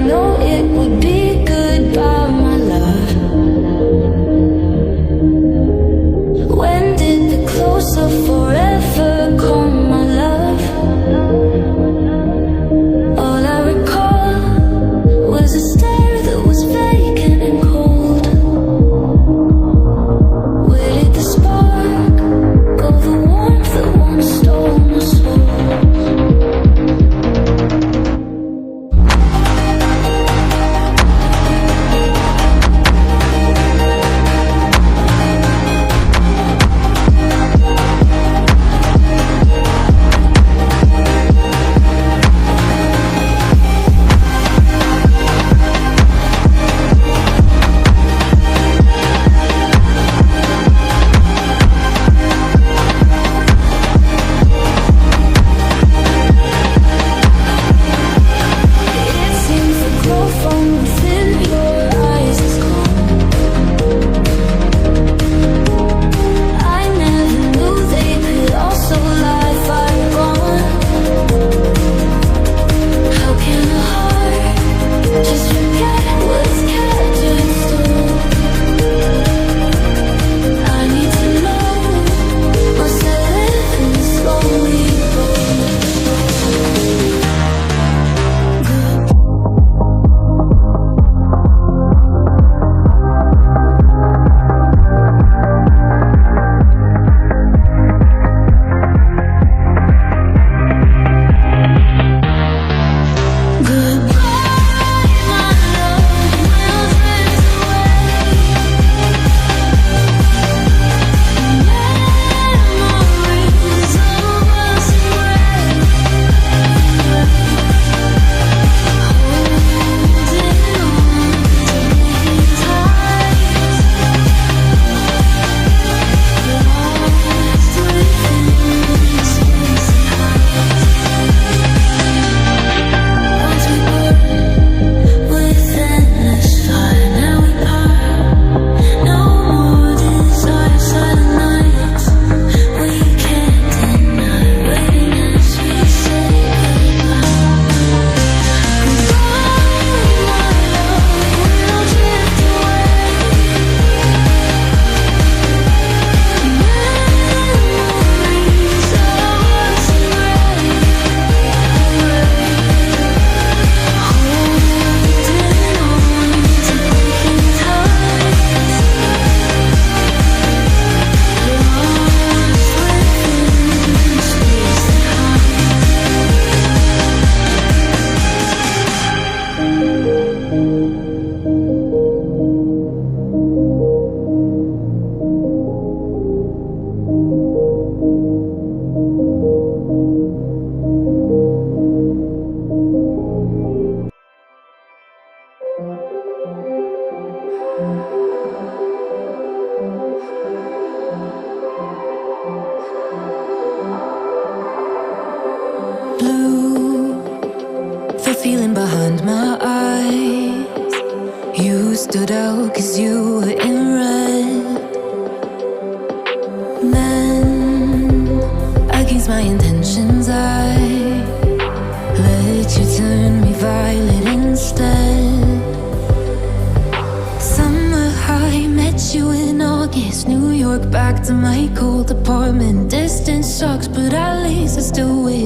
know it would be goodbye, my love. When did the close of forever come, my love? All I recall was a stare that was vacant and cold. Where did the spark go, the warmth that once stole my soul? Blue, the feeling behind my eyes. You stood out 'cause you were in red. Then, against my intentions, I let you turn me violet instead. Summer high, met you in August. New York, back to my cold apartment. Distance sucks, but at least I still wait.